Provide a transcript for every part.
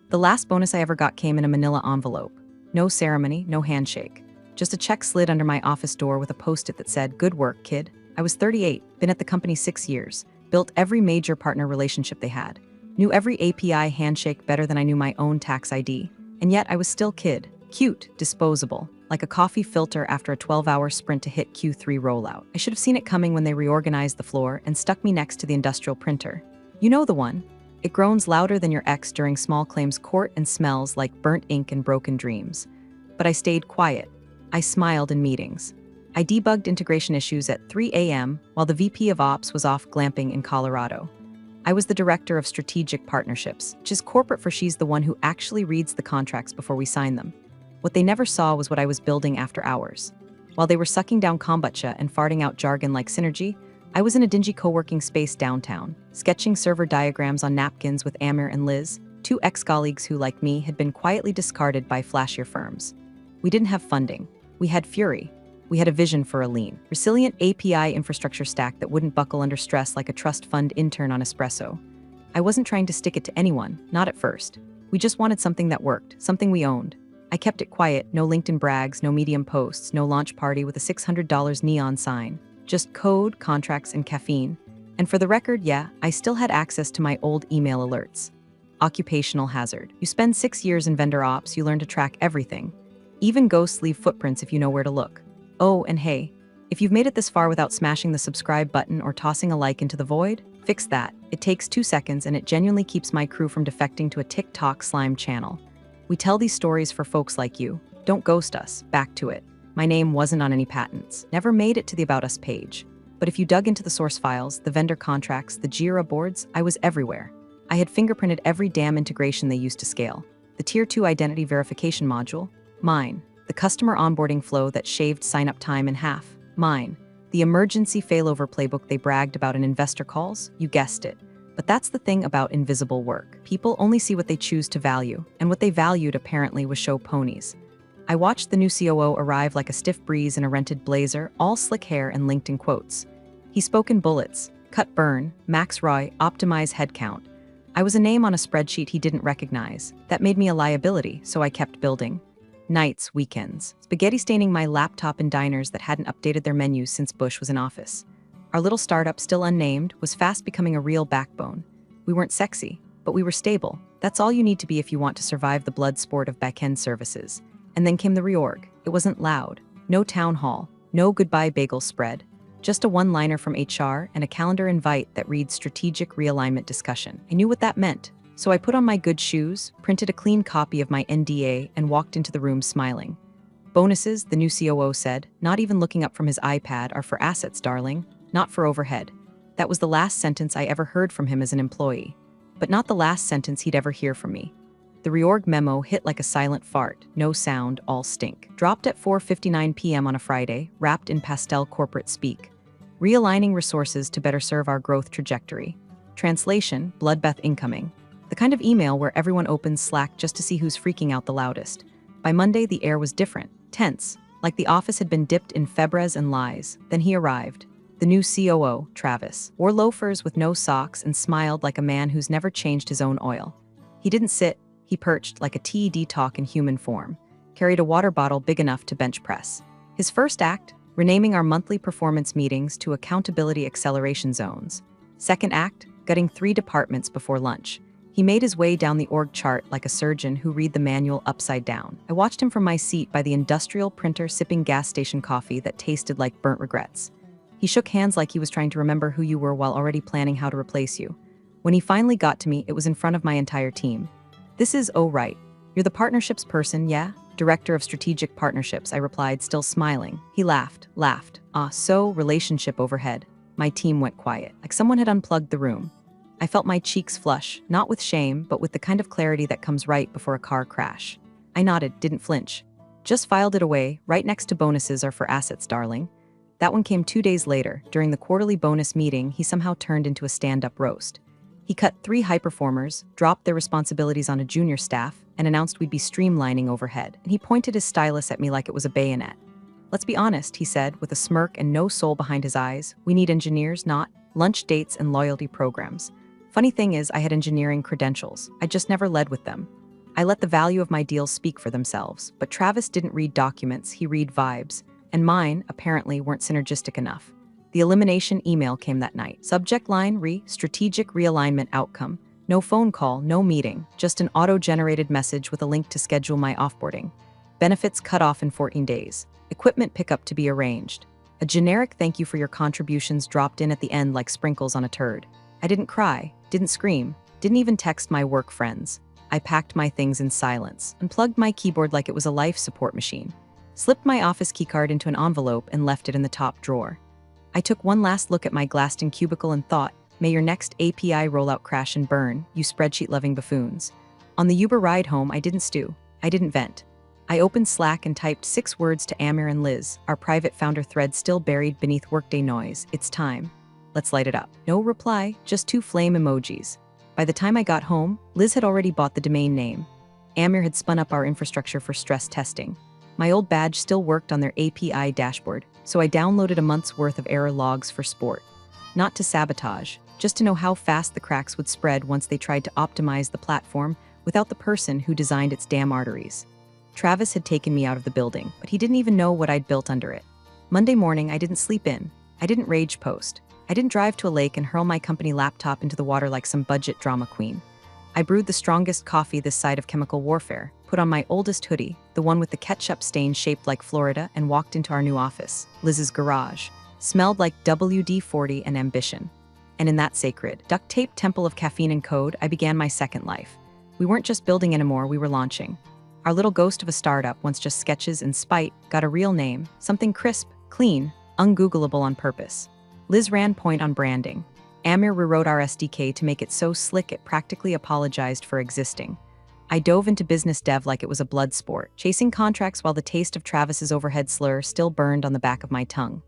The last bonus I ever got came in a manila envelope. No ceremony, no handshake. Just a check slid under my office door with a post-it that said, "Good work, kid." I was 38, been at the company 6 years, built every major partner relationship they had, knew every API handshake better than I knew my own tax ID, and yet I was still kid, cute, disposable, like a coffee filter after a 12-hour sprint to hit Q3 rollout. I should have seen it coming when they reorganized the floor and stuck me next to the industrial printer. You know the one. It groans louder than your ex during small claims court and smells like burnt ink and broken dreams. But I stayed quiet. I smiled in meetings. I debugged integration issues at 3 a.m. while the VP of Ops was off glamping in Colorado. I was the director of strategic partnerships, which is corporate for she's the one who actually reads the contracts before we sign them. What they never saw was what I was building after hours. While they were sucking down kombucha and farting out jargon like synergy, I was in a dingy co-working space downtown, sketching server diagrams on napkins with Amir and Liz, two ex-colleagues who, like me, had been quietly discarded by flashier firms. We didn't have funding. We had fury. We had a vision for a lean, resilient API infrastructure stack that wouldn't buckle under stress like a trust fund intern on espresso. I wasn't trying to stick it to anyone, not at first. We just wanted something that worked, something we owned. I kept it quiet, no LinkedIn brags, no Medium posts, no launch party with a $600 neon sign. Just code, contracts, and caffeine. And for the record, yeah, I still had access to my old email alerts. Occupational hazard. You spend 6 years in vendor ops, you learn to track everything. Even ghosts leave footprints if you know where to look. Oh, and hey, if you've made it this far without smashing the subscribe button or tossing a like into the void, fix that. It takes 2 seconds and it genuinely keeps my crew from defecting to a TikTok slime channel. We tell these stories for folks like you. Don't ghost us. Back to it. My name wasn't on any patents, never made it to the About Us page. But if you dug into the source files, the vendor contracts, the Jira boards, I was everywhere. I had fingerprinted every damn integration they used to scale. The Tier 2 identity verification module, mine. The customer onboarding flow that shaved sign-up time in half, mine. The emergency failover playbook they bragged about in investor calls, you guessed it. But that's the thing about invisible work. People only see what they choose to value, and what they valued apparently was show ponies. I watched the new COO arrive like a stiff breeze in a rented blazer, all slick hair and LinkedIn quotes. He spoke in bullets, cut burn, max ROI, optimize headcount. I was a name on a spreadsheet he didn't recognize. That made me a liability, so I kept building. Nights, weekends, spaghetti staining my laptop in diners that hadn't updated their menus since Bush was in office. Our little startup, still unnamed, was fast becoming a real backbone. We weren't sexy, but we were stable. That's all you need to be if you want to survive the blood sport of back-end services. And then came the reorg. It wasn't loud. No town hall. No goodbye bagel spread. Just a one-liner from HR and a calendar invite that reads strategic realignment discussion. I knew what that meant. So I put on my good shoes, printed a clean copy of my NDA, and walked into the room smiling. Bonuses, the new COO said, not even looking up from his iPad, are for assets, darling, not for overhead. That was the last sentence I ever heard from him as an employee. But not the last sentence he'd ever hear from me. The reorg memo hit like a silent fart, no sound, all stink. Dropped at 4:59 p.m. on a Friday, wrapped in pastel corporate speak. Realigning resources to better serve our growth trajectory. Translation, bloodbath incoming. The kind of email where everyone opens Slack just to see who's freaking out the loudest. By Monday, the air was different, tense, like the office had been dipped in febres and lies. Then he arrived. The new COO, Travis, wore loafers with no socks and smiled like a man who's never changed his own oil. He didn't sit. He perched like a TED talk in human form, carried a water bottle big enough to bench press. His first act, renaming our monthly performance meetings to accountability acceleration zones. Second act, gutting 3 departments before lunch. He made his way down the org chart like a surgeon who read the manual upside down. I watched him from my seat by the industrial printer sipping gas station coffee that tasted like burnt regrets. He shook hands like he was trying to remember who you were while already planning how to replace you. When he finally got to me, it was in front of my entire team. This is, oh right, you're the partnerships person, yeah? Director of Strategic Partnerships, I replied, still smiling. He laughed. So, relationship overhead. My team went quiet, like someone had unplugged the room. I felt my cheeks flush, not with shame, but with the kind of clarity that comes right before a car crash. I nodded, didn't flinch. Just filed it away, right next to bonuses are for assets, darling. That one came 2 days later. During the quarterly bonus meeting, he somehow turned into a stand-up roast. He cut 3 high performers, dropped their responsibilities on a junior staff, and announced we'd be streamlining overhead. And he pointed his stylus at me like it was a bayonet. Let's be honest, he said, with a smirk and no soul behind his eyes. We need engineers, not lunch dates and loyalty programs. Funny thing is, I had engineering credentials. I just never led with them. I let the value of my deals speak for themselves, but Travis didn't read documents, he read vibes, and mine, apparently, weren't synergistic enough. The elimination email came that night. Subject line strategic realignment outcome. No phone call, no meeting, just an auto-generated message with a link to schedule my offboarding. Benefits cut off in 14 days. Equipment pickup to be arranged. A generic thank you for your contributions dropped in at the end like sprinkles on a turd. I didn't cry, didn't scream, didn't even text my work friends. I packed my things in silence, unplugged my keyboard like it was a life support machine, slipped my office keycard into an envelope and left it in the top drawer. I took one last look at my glassed-in cubicle and thought, may your next API rollout crash and burn, you spreadsheet-loving buffoons. On the Uber ride home, I didn't stew. I didn't vent. I opened Slack and typed 6 words to Amir and Liz, our private founder thread still buried beneath workday noise. It's time. Let's light it up. No reply, just 2 flame emojis. By the time I got home, Liz had already bought the domain name. Amir had spun up our infrastructure for stress testing. My old badge still worked on their API dashboard, so I downloaded a month's worth of error logs for sport. Not to sabotage, just to know how fast the cracks would spread once they tried to optimize the platform without the person who designed its damn arteries. Travis had taken me out of the building, but he didn't even know what I'd built under it. Monday morning, I didn't sleep in. I didn't rage post. I didn't drive to a lake and hurl my company laptop into the water like some budget drama queen. I brewed the strongest coffee this side of chemical warfare, put on my oldest hoodie, the one with the ketchup stain shaped like Florida, and walked into our new office, Liz's garage. Smelled like WD-40 and ambition. And in that sacred, duct-taped temple of caffeine and code, I began my second life. We weren't just building anymore, we were launching. Our little ghost of a startup, once just sketches and spite, got a real name, something crisp, clean, ungoogleable on purpose. Liz ran point on branding. Amir rewrote our SDK to make it so slick it practically apologized for existing. I dove into business dev like it was a blood sport, chasing contracts while the taste of Travis's overhead slur still burned on the back of my tongue.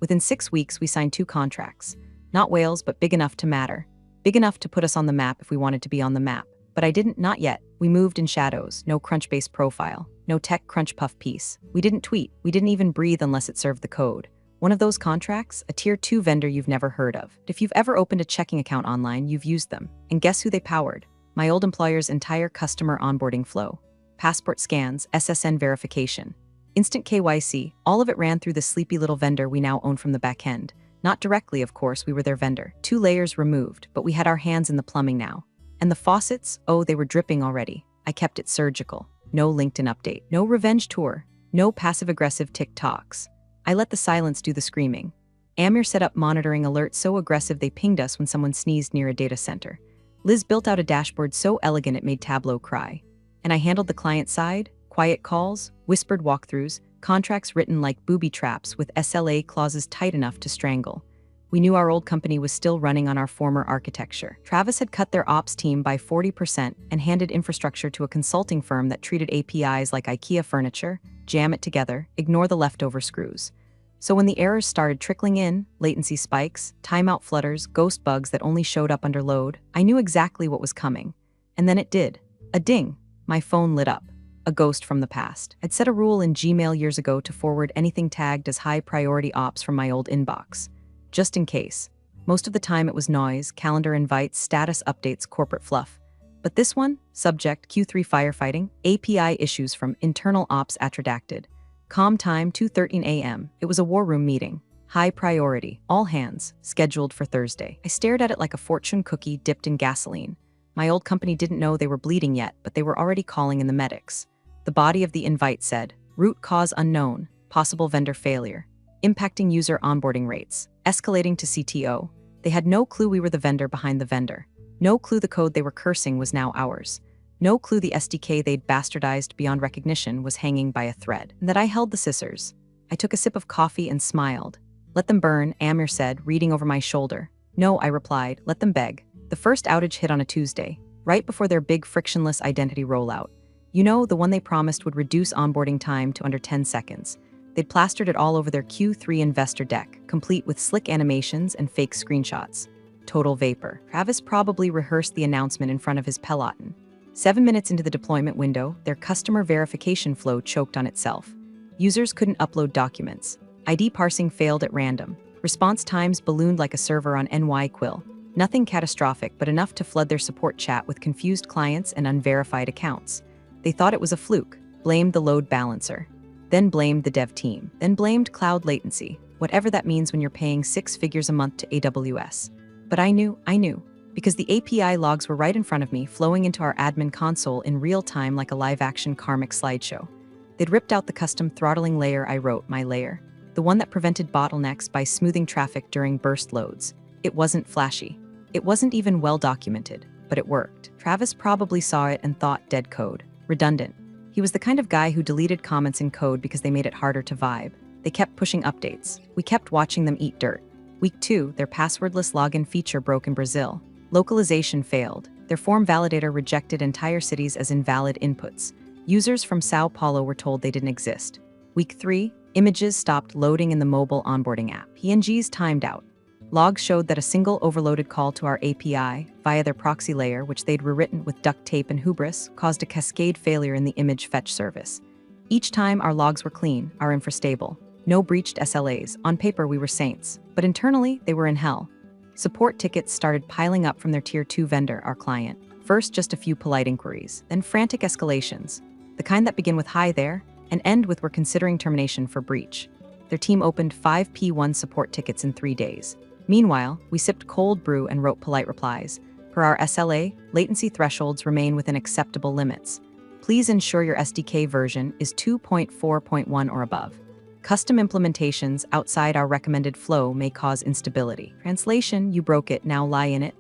Within 6 weeks, we signed 2 contracts. Not whales, but big enough to matter. Big enough to put us on the map if we wanted to be on the map. But I didn't, not yet. We moved in shadows, no Crunchbase profile, no tech crunch puff piece. We didn't tweet, we didn't even breathe unless it served the code. One of those contracts, a tier 2 vendor you've never heard of. If you've ever opened a checking account online, you've used them. And guess who they powered? My old employer's entire customer onboarding flow. Passport scans, SSN verification, instant KYC, all of it ran through the sleepy little vendor we now own from the back end. Not directly, of course, we were their vendor. 2 layers removed, but we had our hands in the plumbing now. And the faucets, oh, they were dripping already. I kept it surgical. No LinkedIn update, no revenge tour, no passive-aggressive TikToks. I let the silence do the screaming. Amir set up monitoring alerts so aggressive they pinged us when someone sneezed near a data center. Liz built out a dashboard so elegant it made Tableau cry. And I handled the client side, quiet calls, whispered walkthroughs, contracts written like booby traps with SLA clauses tight enough to strangle. We knew our old company was still running on our former architecture. Travis had cut their ops team by 40% and handed infrastructure to a consulting firm that treated APIs like IKEA furniture, jam it together, ignore the leftover screws. So when the errors started trickling in, latency spikes, timeout flutters, ghost bugs that only showed up under load, I knew exactly what was coming. And then it did. A ding. My phone lit up. A ghost from the past. I'd set a rule in Gmail years ago to forward anything tagged as high priority ops from my old inbox. Just in case. Most of the time it was noise, calendar invites, status updates, corporate fluff. But this one, subject Q3 firefighting, API issues from internal ops atredacted. Com time 2:13 a.m. It was a war room meeting. High priority, all hands, scheduled for Thursday. I stared at it like a fortune cookie dipped in gasoline. My old company didn't know they were bleeding yet, but they were already calling in the medics. The body of the invite said, root cause unknown, possible vendor failure, impacting user onboarding rates, escalating to CTO. They had no clue we were the vendor behind the vendor. No clue the code they were cursing was now ours. No clue the SDK they'd bastardized beyond recognition was hanging by a thread, and that I held the scissors. I took a sip of coffee and smiled. Let them burn, Amir said, reading over my shoulder. No, I replied, let them beg. The first outage hit on a Tuesday, right before their big frictionless identity rollout. You know, the one they promised would reduce onboarding time to under 10 seconds. They'd plastered it all over their Q3 investor deck, complete with slick animations and fake screenshots. Total vapor. Travis probably rehearsed the announcement in front of his peloton. 7 minutes into the deployment window, their customer verification flow choked on itself. Users couldn't upload documents. ID parsing failed at random. Response times ballooned like a server on NyQuil. Nothing catastrophic, but enough to flood their support chat with confused clients and unverified accounts. They thought it was a fluke, blamed the load balancer, then blamed the dev team, then blamed cloud latency, whatever that means when you're paying 6 figures a month to AWS. But I knew, because the API logs were right in front of me, flowing into our admin console in real time like a live-action karmic slideshow. They'd ripped out the custom throttling layer I wrote, my layer, the one that prevented bottlenecks by smoothing traffic during burst loads. It wasn't flashy. It wasn't even well documented, but it worked. Travis probably saw it and thought dead code, redundant. He was the kind of guy who deleted comments in code because they made it harder to vibe. They kept pushing updates. We kept watching them eat dirt. Week 2, their passwordless login feature broke in Brazil. Localization failed. Their form validator rejected entire cities as invalid inputs. Users from Sao Paulo were told they didn't exist. Week 3, images stopped loading in the mobile onboarding app. PNGs timed out. Logs showed that a single overloaded call to our API via their proxy layer, which they'd rewritten with duct tape and hubris, caused a cascade failure in the image fetch service. Each time our logs were clean, our infra stable. No breached SLAs. On paper, we were saints, but internally, they were in hell. Support tickets started piling up from their Tier 2 vendor, our client. First, just a few polite inquiries, then frantic escalations, the kind that begin with "hi there" and end with "we're considering termination for breach." Their team opened 5 P1 support tickets in 3 days. Meanwhile, we sipped cold brew and wrote polite replies. Per our SLA, latency thresholds remain within acceptable limits. Please ensure your SDK version is 2.4.1 or above. Custom implementations outside our recommended flow may cause instability. Translation, you broke it, now lie in it.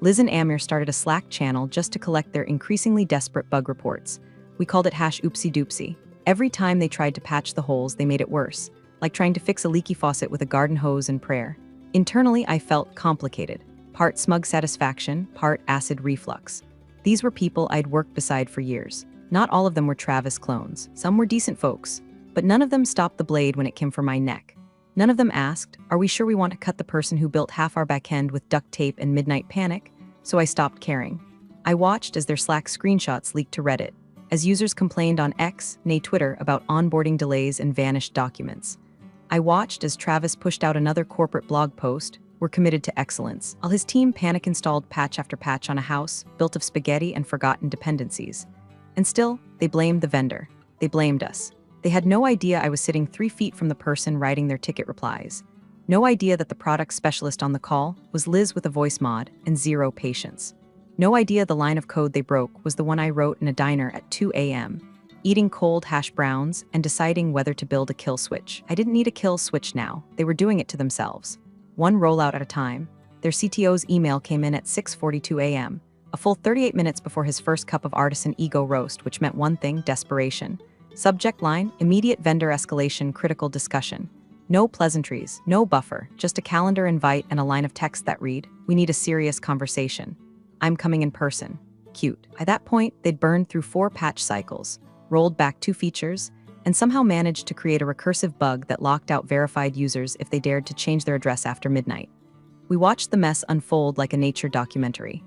Liz and Amir started a Slack channel just to collect their increasingly desperate bug reports. We called it #oopsie-doopsie. Every time they tried to patch the holes, they made it worse, like trying to fix a leaky faucet with a garden hose and prayer. Internally, I felt complicated. Part smug satisfaction, part acid reflux. These were people I'd worked beside for years. Not all of them were Travis clones. Some were decent folks. But none of them stopped the blade when it came for my neck. None of them asked, are we sure we want to cut the person who built half our backend with duct tape and midnight panic? So I stopped caring. I watched as their Slack screenshots leaked to Reddit, as users complained on X, nay Twitter, about onboarding delays and vanished documents. I watched as Travis pushed out another corporate blog post, "We're committed to excellence," while his team panic-installed patch after patch on a house built of spaghetti and forgotten dependencies. And still, they blamed the vendor. They blamed us. They had no idea I was sitting 3 feet from the person writing their ticket replies. No idea that the product specialist on the call was Liz with a voice mod and 0 patience. No idea the line of code they broke was the one I wrote in a diner at 2 a.m., eating cold hash browns and deciding whether to build a kill switch. I didn't need a kill switch now. They were doing it to themselves. One rollout at a time. Their CTO's email came in at 6:42 a.m., a full 38 minutes before his first cup of artisan ego roast, which meant one thing: desperation. Subject line, immediate vendor escalation, critical discussion. No pleasantries, no buffer, just a calendar invite and a line of text that read, "We need a serious conversation. I'm coming in person." Cute. By that point, they'd burned through 4 patch cycles, rolled back 2 features, and somehow managed to create a recursive bug that locked out verified users if they dared to change their address after midnight. We watched the mess unfold like a nature documentary.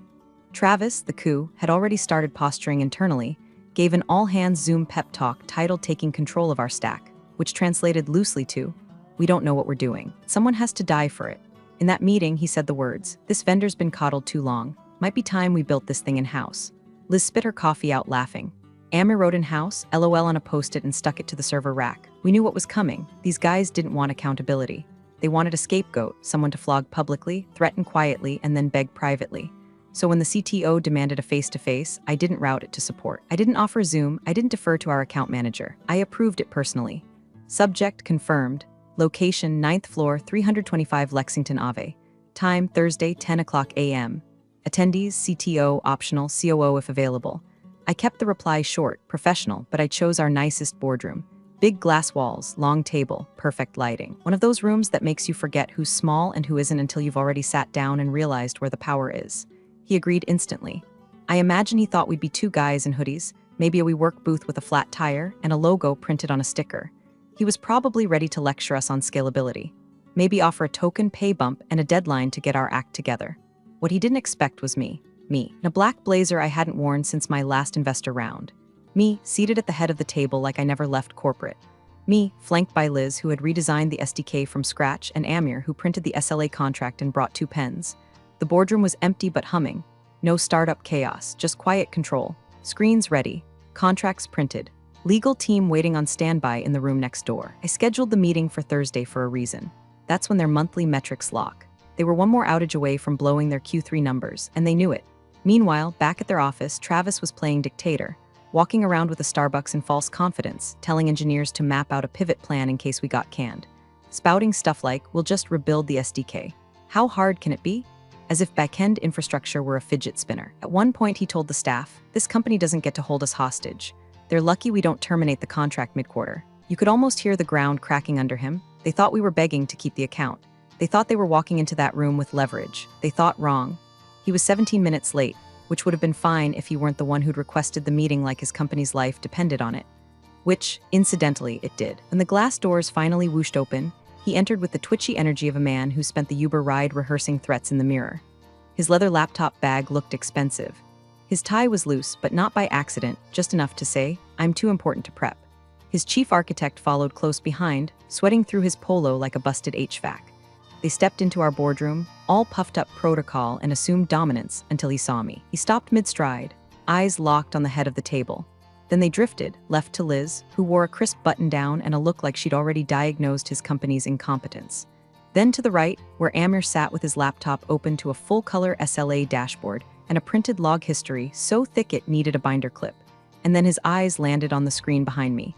Travis, the coup, had already started posturing internally, gave an all-hands Zoom pep talk titled "Taking Control of Our Stack," which translated loosely to, "We don't know what we're doing. Someone has to die for it." In that meeting, he said the words, "This vendor's been coddled too long. Might be time we built this thing in-house." Liz spit her coffee out laughing. Amir wrote in-house, LOL on a post-it and stuck it to the server rack. We knew what was coming. These guys didn't want accountability. They wanted a scapegoat, someone to flog publicly, threaten quietly, and then beg privately. So when the CTO demanded a face-to-face, I didn't route it to support. I didn't offer Zoom, I didn't defer to our account manager. I approved it personally. Subject confirmed. Location 9th floor, 325 Lexington Ave. Time Thursday, 10 o'clock a.m. Attendees, CTO, optional, COO if available. I kept the reply short, professional, but I chose our nicest boardroom. Big glass walls, long table, perfect lighting. One of those rooms that makes you forget who's small and who isn't until you've already sat down and realized where the power is. He agreed instantly. I imagine he thought we'd be 2 guys in hoodies, maybe a WeWork booth with a flat tire and a logo printed on a sticker. He was probably ready to lecture us on scalability. Maybe offer a token pay bump and a deadline to get our act together. What he didn't expect was me. In a black blazer I hadn't worn since my last investor round. Me, seated at the head of the table like I never left corporate. Me, flanked by Liz, who had redesigned the SDK from scratch, and Amir, who printed the SLA contract and brought 2 pens. The boardroom was empty but humming. No startup chaos, just quiet control. Screens ready. Contracts printed. Legal team waiting on standby in the room next door. I scheduled the meeting for Thursday for a reason. That's when their monthly metrics lock. They were one more outage away from blowing their Q3 numbers, and they knew it. Meanwhile, back at their office, Travis was playing dictator, walking around with a Starbucks in false confidence, telling engineers to map out a pivot plan in case we got canned. Spouting stuff like, we'll just rebuild the SDK. How hard can it be? As if backend infrastructure were a fidget spinner. At one point, he told the staff, this company doesn't get to hold us hostage. They're lucky we don't terminate the contract mid-quarter. You could almost hear the ground cracking under him. They thought we were begging to keep the account. They thought they were walking into that room with leverage. They thought wrong. He was 17 minutes late, which would have been fine if he weren't the one who'd requested the meeting like his company's life depended on it. Which, incidentally, it did. When the glass doors finally whooshed open, he entered with the twitchy energy of a man who spent the Uber ride rehearsing threats in the mirror. His leather laptop bag looked expensive. His tie was loose, but not by accident, just enough to say, I'm too important to prep. His chief architect followed close behind, sweating through his polo like a busted HVAC. They stepped into our boardroom, all puffed up protocol and assumed dominance until he saw me. He stopped mid-stride, eyes locked on the head of the table. Then they drifted, left to Liz, who wore a crisp button-down and a look like she'd already diagnosed his company's incompetence. Then to the right, where Amir sat with his laptop open to a full-color SLA dashboard and a printed log history so thick it needed a binder clip. And then his eyes landed on the screen behind me.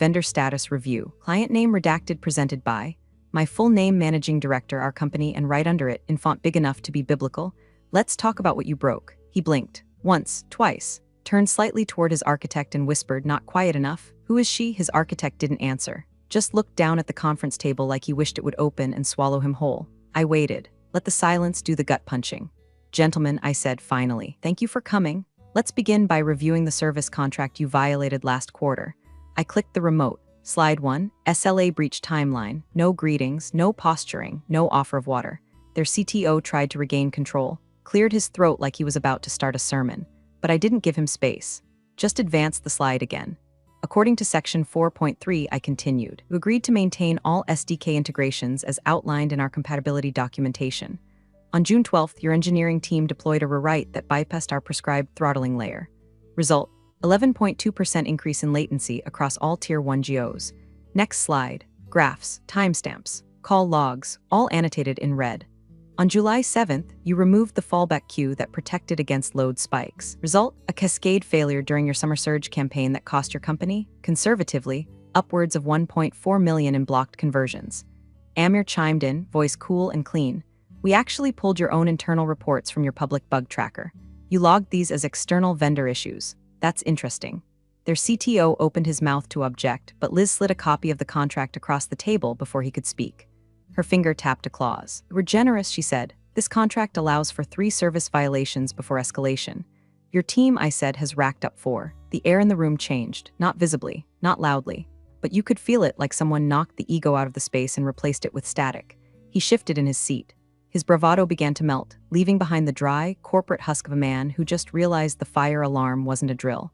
Vendor status review. Client name redacted presented by. My full name managing director, our company, and right under it, in font big enough to be biblical. Let's talk about what you broke. He blinked. Once, twice. Turned slightly toward his architect and whispered, not quiet enough. Who is she? His architect didn't answer. Just looked down at the conference table like he wished it would open and swallow him whole. I waited. Let the silence do the gut punching. Gentlemen, I said finally, thank you for coming. Let's begin by reviewing the service contract you violated last quarter. I clicked the remote. Slide 1, SLA breach timeline. No greetings, no posturing, no offer of water. Their CTO tried to regain control, cleared his throat like he was about to start a sermon. But I didn't give him space. Just advanced the slide again. According to section 4.3, I continued. You agreed to maintain all SDK integrations as outlined in our compatibility documentation. On June 12th, your engineering team deployed a rewrite that bypassed our prescribed throttling layer. Result, 11.2% increase in latency across all Tier 1 GOs. Next slide, graphs, timestamps, call logs, all annotated in red. On July 7th, you removed the fallback queue that protected against load spikes. Result, a cascade failure during your summer surge campaign that cost your company, conservatively, upwards of 1.4 million in blocked conversions. Amir chimed in, voice cool and clean. We actually pulled your own internal reports from your public bug tracker. You logged these as external vendor issues. That's interesting. Their CTO opened his mouth to object, but Liz slid a copy of the contract across the table before he could speak. Her finger tapped a clause. We're generous, she said. This contract allows for 3 service violations before escalation. Your team, I said, has racked up 4. The air in the room changed, not visibly, not loudly, but you could feel it like someone knocked the ego out of the space and replaced it with static. He shifted in his seat. His bravado began to melt, leaving behind the dry, corporate husk of a man who just realized the fire alarm wasn't a drill.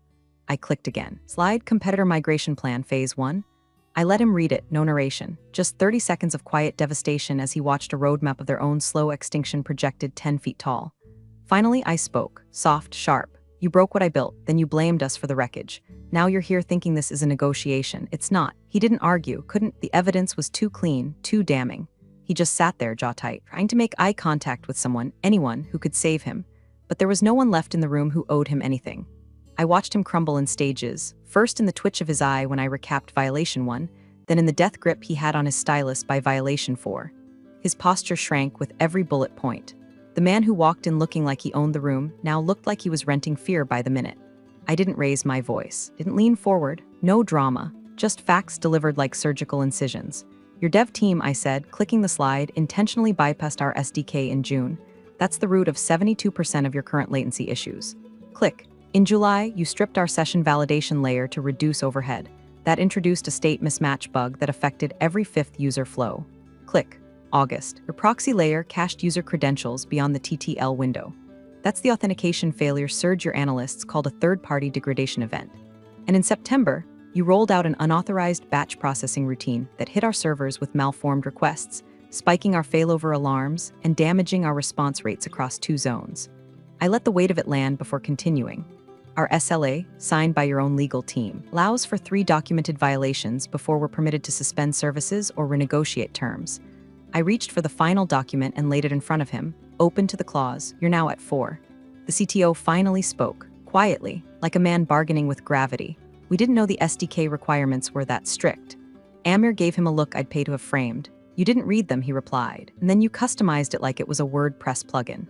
I clicked again. Slide competitor migration plan, phase 1. I let him read it, no narration. Just 30 seconds of quiet devastation as he watched a roadmap of their own slow extinction projected 10 feet tall. Finally, I spoke, soft, sharp. You broke what I built, then you blamed us for the wreckage. Now you're here thinking this is a negotiation. It's not. He didn't argue, couldn't. The evidence was too clean, too damning. He just sat there, jaw tight, trying to make eye contact with someone, anyone, who could save him. But there was no one left in the room who owed him anything. I watched him crumble in stages, first in the twitch of his eye when I recapped Violation 1, then in the death grip he had on his stylus by Violation 4. His posture shrank with every bullet point. The man who walked in looking like he owned the room now looked like he was renting fear by the minute. I didn't raise my voice, didn't lean forward, no drama, just facts delivered like surgical incisions. Your dev team, I said, clicking the slide, intentionally bypassed our SDK in June. That's the root of 72% of your current latency issues. Click. In July, you stripped our session validation layer to reduce overhead. That introduced a state mismatch bug that affected every 5th user flow. Click. August. Your proxy layer cached user credentials beyond the TTL window. That's the authentication failure surge your analysts called a third-party degradation event. And in September, you rolled out an unauthorized batch processing routine that hit our servers with malformed requests, spiking our failover alarms and damaging our response rates across 2 zones. I let the weight of it land before continuing. Our SLA, signed by your own legal team, allows for 3 documented violations before we're permitted to suspend services or renegotiate terms. I reached for the final document and laid it in front of him, open to the clause, "You're now at 4." The CTO finally spoke, quietly, like a man bargaining with gravity. We didn't know the SDK requirements were that strict. Amir gave him a look I'd pay to have framed. "You didn't read them," he replied, "and then you customized it like it was a WordPress plugin."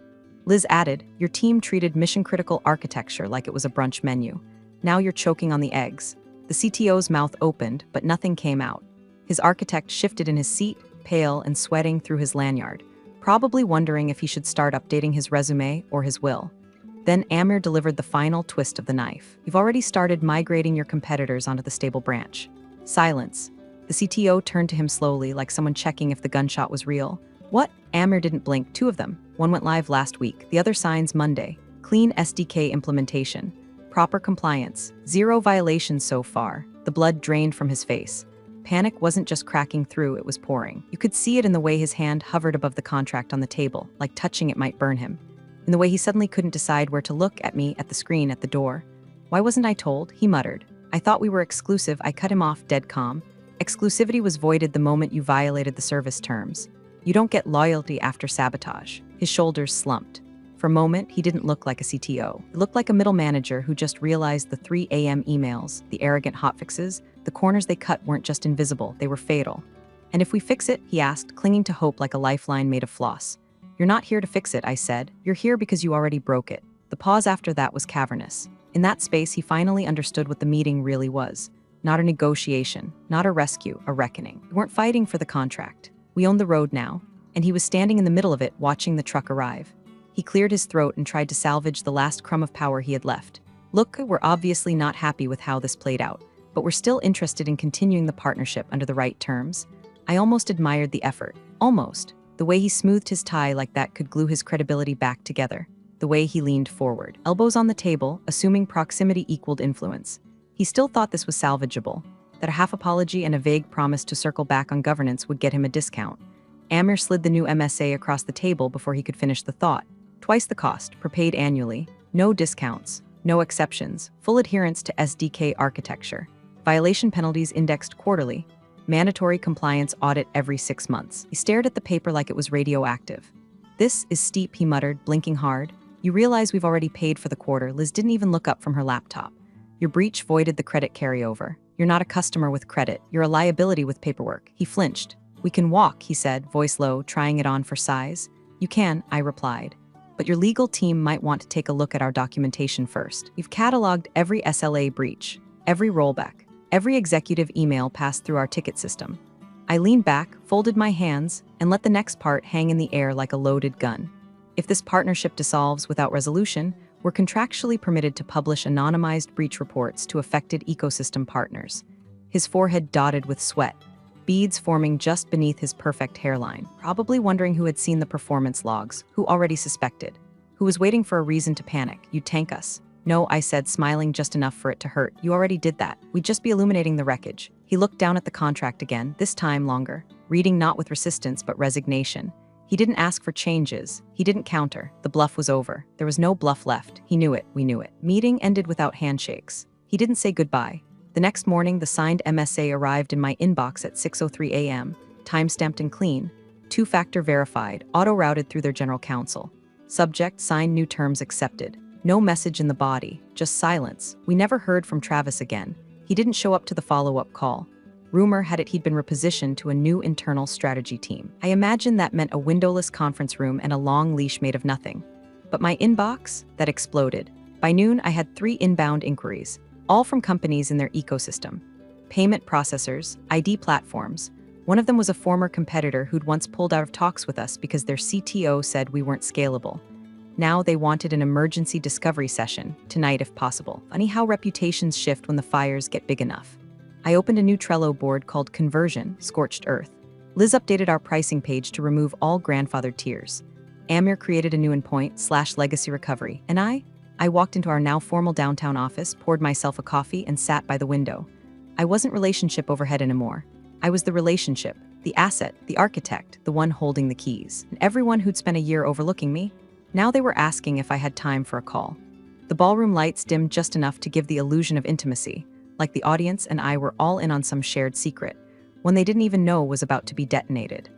Liz added, "Your team treated mission-critical architecture like it was a brunch menu. Now you're choking on the eggs." The CTO's mouth opened, but nothing came out. His architect shifted in his seat, pale and sweating through his lanyard, probably wondering if he should start updating his resume or his will. Then Amir delivered the final twist of the knife. "You've already started migrating your competitors onto the stable branch." Silence. The CTO turned to him slowly, like someone checking if the gunshot was real. "What?" Amir didn't blink. 2 of them. One went live last week. The other signs Monday. Clean SDK implementation. Proper compliance. 0 violations so far. The blood drained from his face. Panic wasn't just cracking through, it was pouring. You could see it in the way his hand hovered above the contract on the table, like touching it might burn him. In the way he suddenly couldn't decide where to look at me at the screen at the door. "Why wasn't I told?" he muttered. "I thought we were exclusive." I cut him off dead calm. "Exclusivity was voided the moment you violated the service terms. You don't get loyalty after sabotage." His shoulders slumped. For a moment, he didn't look like a CTO. He looked like a middle manager who just realized the 3 a.m. emails, the arrogant hotfixes, the corners they cut weren't just invisible, they were fatal. "And if we fix it?" he asked, clinging to hope like a lifeline made of floss. "You're not here to fix it," I said. "You're here because you already broke it." The pause after that was cavernous. In that space, he finally understood what the meeting really was. Not a negotiation, not a rescue, a reckoning. We weren't fighting for the contract. We owned the road now, and he was standing in the middle of it, watching the truck arrive. He cleared his throat and tried to salvage the last crumb of power he had left. "Look, we're obviously not happy with how this played out, but we're still interested in continuing the partnership under the right terms." I almost admired the effort. Almost. The way he smoothed his tie like that could glue his credibility back together. The way he leaned forward, elbows on the table, assuming proximity equaled influence. He still thought this was salvageable, that a half apology and a vague promise to circle back on governance would get him a discount. Amir slid the new MSA across the table before he could finish the thought. Twice the cost, prepaid annually, no discounts, no exceptions, full adherence to SDK architecture, violation penalties indexed quarterly, mandatory compliance audit every 6 months. He stared at the paper like it was radioactive. "This is steep," he muttered, blinking hard. "You realize we've already paid for the quarter." Liz didn't even look up from her laptop. "Your breach voided the credit carryover. You're not a customer with credit, you're a liability with paperwork." He flinched. "We can walk," he said, voice low, trying it on for size. "You can," I replied. "But your legal team might want to take a look at our documentation first. We've cataloged every SLA breach, every rollback, every executive email passed through our ticket system." I leaned back, folded my hands, and let the next part hang in the air like a loaded gun. "If this partnership dissolves without resolution, we're contractually permitted to publish anonymized breach reports to affected ecosystem partners." His forehead dotted with sweat, beads forming just beneath his perfect hairline, probably wondering who had seen the performance logs, who already suspected, who was waiting for a reason to panic. "You'd tank us." "No," I said, smiling just enough for it to hurt. "You already did that. We'd just be illuminating the wreckage." He looked down at the contract again, this time longer, reading not with resistance but resignation. He didn't ask for changes. He didn't counter. The bluff was over. There was no bluff left. He knew it. We knew it. Meeting ended without handshakes. He didn't say goodbye. The next morning, the signed MSA arrived in my inbox at 6:03 a.m., time-stamped and clean, 2-factor verified, auto-routed through their general counsel. Subject, signed, new terms accepted. No message in the body, just silence. We never heard from Travis again. He didn't show up to the follow-up call. Rumor had it he'd been repositioned to a new internal strategy team. I imagined that meant a windowless conference room and a long leash made of nothing. But my inbox, that exploded. By noon, I had 3 inbound inquiries, all from companies in their ecosystem. Payment processors, ID platforms. One of them was a former competitor who'd once pulled out of talks with us because their CTO said we weren't scalable. Now they wanted an emergency discovery session, tonight if possible. Funny how reputations shift when the fires get big enough. I opened a new Trello board called Conversion, Scorched Earth. Liz updated our pricing page to remove all grandfathered tiers. Amir created a new endpoint, /legacy recovery, and I walked into our now formal downtown office, poured myself a coffee, and sat by the window. I wasn't relationship overhead anymore. I was the relationship, the asset, the architect, the one holding the keys. And everyone who'd spent a year overlooking me, now they were asking if I had time for a call. The ballroom lights dimmed just enough to give the illusion of intimacy, like the audience and I were all in on some shared secret, one they didn't even know was about to be detonated.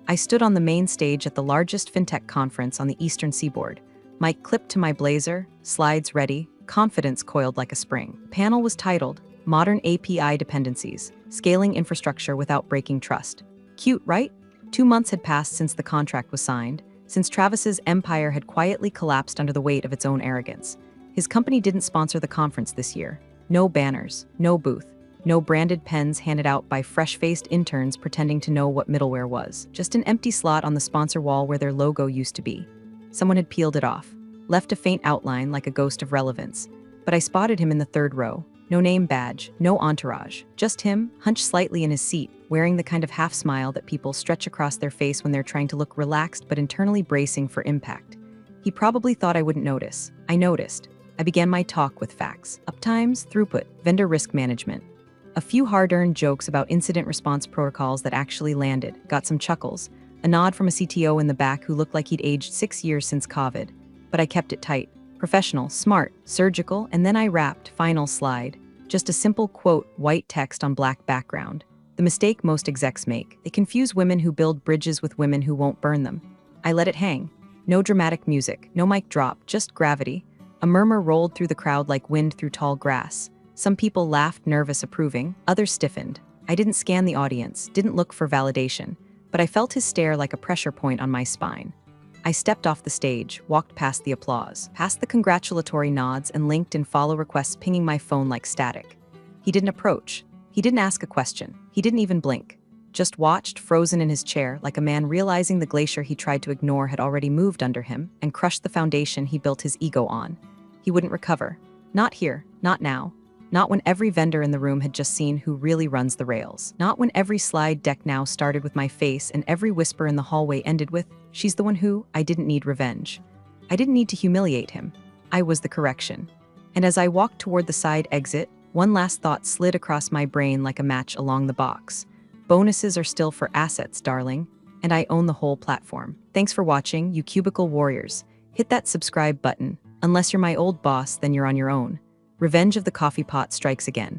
I stood on the main stage at the largest fintech conference on the eastern seaboard, mic clipped to my blazer, slides ready, confidence coiled like a spring. Panel was titled, Modern API Dependencies, Scaling Infrastructure Without Breaking Trust. Cute, right? 2 months had passed since the contract was signed, since Travis's empire had quietly collapsed under the weight of its own arrogance. His company didn't sponsor the conference this year. No banners, no booth, no branded pens handed out by fresh-faced interns pretending to know what middleware was. Just an empty slot on the sponsor wall where their logo used to be. Someone had peeled it off, left a faint outline like a ghost of relevance. But I spotted him in the third row. No name badge, no entourage. Just him, hunched slightly in his seat, wearing the kind of half-smile that people stretch across their face when they're trying to look relaxed but internally bracing for impact. He probably thought I wouldn't notice. I noticed. I began my talk with facts, uptimes, throughput, vendor risk management. A few hard-earned jokes about incident response protocols that actually landed, got some chuckles, a nod from a CTO in the back who looked like he'd aged 6 years since COVID. But I kept it tight. Professional, smart, surgical, and then I rapped, final slide. Just a simple quote, white text on black background. The mistake most execs make. They confuse women who build bridges with women who won't burn them. I let it hang. No dramatic music, no mic drop, just gravity. A murmur rolled through the crowd like wind through tall grass. Some people laughed, nervous, approving. Others stiffened. I didn't scan the audience, didn't look for validation, but I felt his stare like a pressure point on my spine. I stepped off the stage, walked past the applause, past the congratulatory nods and LinkedIn follow requests pinging my phone like static. He didn't approach. He didn't ask a question. He didn't even blink. Just watched, frozen in his chair, like a man realizing the glacier he tried to ignore had already moved under him and crushed the foundation he built his ego on. He wouldn't recover. Not here, not now. Not when every vendor in the room had just seen who really runs the rails. Not when every slide deck now started with my face and every whisper in the hallway ended with, she's the one who, I didn't need revenge. I didn't need to humiliate him. I was the correction. And as I walked toward the side exit, one last thought slid across my brain like a match along the box. Bonuses are still for assets, darling, and I own the whole platform. Thanks for watching, you cubicle warriors. Hit that subscribe button. Unless you're my old boss, then you're on your own. Revenge of the coffee pot strikes again.